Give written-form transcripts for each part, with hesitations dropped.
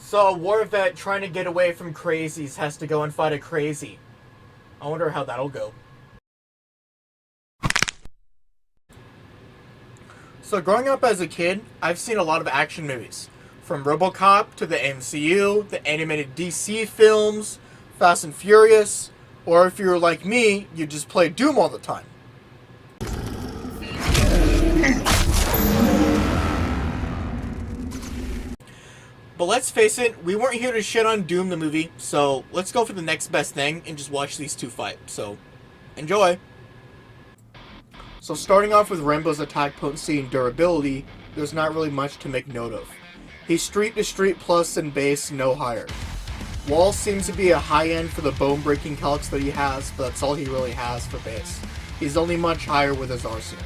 So a war vet trying to get away from crazies has to go and fight a crazy. I wonder how that'll go. So growing up as a kid, I've seen a lot of action movies. From RoboCop to the MCU, the animated DC films, Fast and Furious, or if you're like me, you just play Doom all the time. But let's face it, we weren't here to shit on Doom the movie, so let's go for the next best thing and just watch these two fight. So, enjoy! So starting off with Rambo's attack potency and durability, there's not really much to make note of. He's street to street plus and base, no higher. Wall seems to be a high end for the bone breaking calcs that he has, but that's all he really has for base. He's only much higher with his arsenal.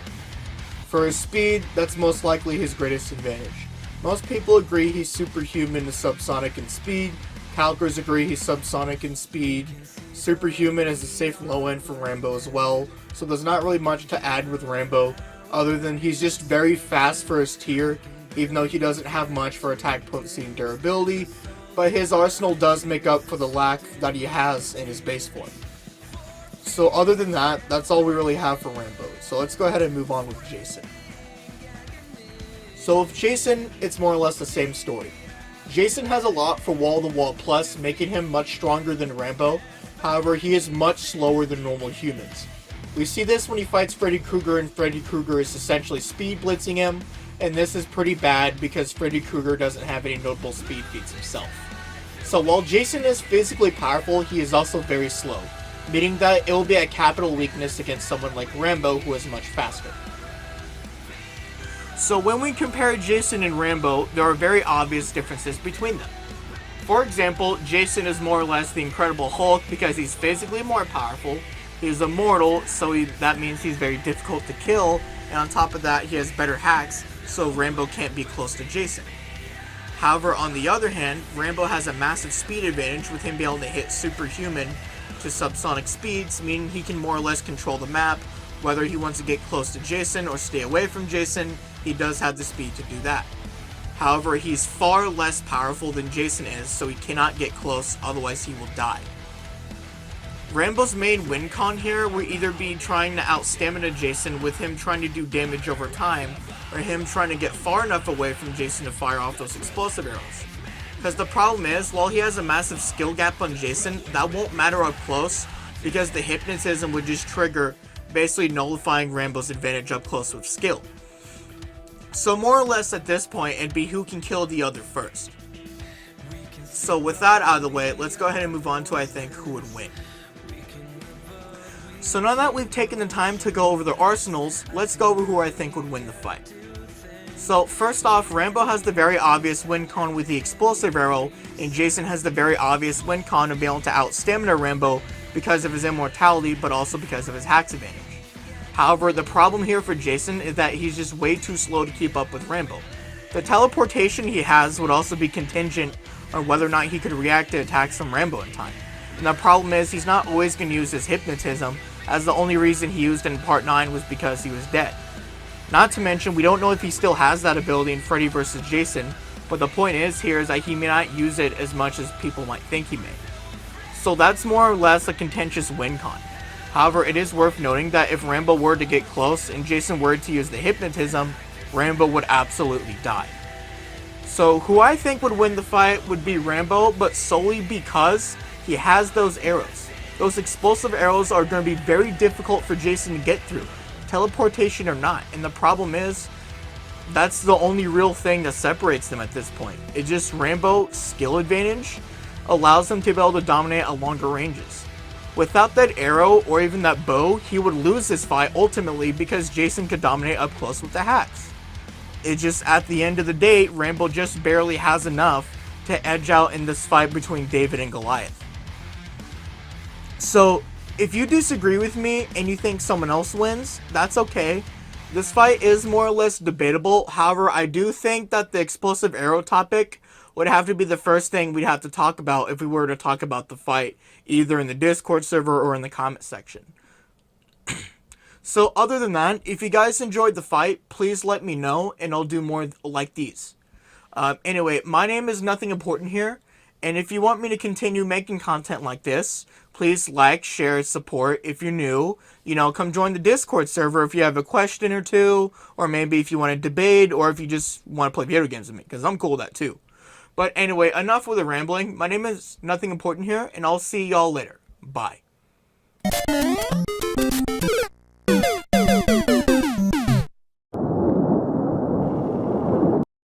For his speed, that's most likely his greatest advantage. Most people agree he's superhuman to subsonic in speed, calcers agree he's subsonic in speed, superhuman is a safe low end for Rambo as well, so there's not really much to add with Rambo, other than he's just very fast for his tier, even though he doesn't have much for attack potency and durability, but his arsenal does make up for the lack that he has in his base form. So other than that, that's all we really have for Rambo, so let's go ahead and move on with Jason. So with Jason, it's more or less the same story. Jason has a lot for wall-to-wall plus, making him much stronger than Rambo. However, he is much slower than normal humans. We see this when he fights Freddy Krueger, and Freddy Krueger is essentially speed blitzing him, and this is pretty bad because Freddy Krueger doesn't have any notable speed feats himself. So while Jason is physically powerful, he is also very slow, meaning that it will be a capital weakness against someone like Rambo who is much faster. So when we compare Jason and Rambo, there are very obvious differences between them. For example, Jason is more or less the Incredible Hulk because he's physically more powerful, he's immortal, so that means he's very difficult to kill, and on top of that, he has better hacks, so Rambo can't be close to Jason. However, on the other hand, Rambo has a massive speed advantage with him being able to hit superhuman to subsonic speeds, meaning he can more or less control the map. Whether he wants to get close to Jason or stay away from Jason, he does have the speed to do that. However, he's far less powerful than Jason is, so he cannot get close, otherwise he will die. Rambo's main win con here will either be trying to out-stamina Jason with him trying to do damage over time, or him trying to get far enough away from Jason to fire off those explosive arrows. Because the problem is, while he has a massive skill gap on Jason, that won't matter up close, because the hypnotism would just trigger, basically nullifying Rambo's advantage up close with skill. So more or less at this point, it'd be who can kill the other first. So with that out of the way, let's go ahead and move on to, I think, who would win. So now that we've taken the time to go over their arsenals, let's go over who I think would win the fight. So first off, Rambo has the very obvious win con with the explosive arrow, and Jason has the very obvious win con of being able to out-stamina Rambo because of his immortality, but also because of his hacks advantage. However, the problem here for Jason is that he's just way too slow to keep up with Rambo. The teleportation he has would also be contingent on whether or not he could react to attacks from Rambo in time. And the problem is he's not always going to use his hypnotism, as the only reason he used it in Part 9 was because he was dead. Not to mention, we don't know if he still has that ability in Freddy vs. Jason, but the point is here is that he may not use it as much as people might think he may. So that's more or less a contentious win con. However, it is worth noting that if Rambo were to get close and Jason were to use the hypnotism, Rambo would absolutely die. So who I think would win the fight would be Rambo, but solely because he has those arrows. Those explosive arrows are going to be very difficult for Jason to get through, teleportation or not, and the problem is, that's the only real thing that separates them at this point. It's just Rambo's skill advantage allows him to be able to dominate at longer ranges. Without that arrow or even that bow, he would lose this fight ultimately because Jason could dominate up close with the hacks. It just, at the end of the day, Rambo just barely has enough to edge out in this fight between David and Goliath. So, if you disagree with me and you think someone else wins, that's okay. This fight is more or less debatable. However, I do think that the explosive arrow topic would have to be the first thing we'd have to talk about if we were to talk about the fight, either in the Discord server or in the comment section. So other than that, if you guys enjoyed the fight, please let me know and I'll do more like these. Anyway, my name is Nothing Important here, and if you want me to continue making content like this, please like, share, support. If you're new, come join the Discord server if you have a question or two, or maybe if you want to debate, or if you just want to play video games with me, because I'm cool with that too. But anyway, enough with the rambling. My name is Nothing Important here, and I'll see y'all later. Bye.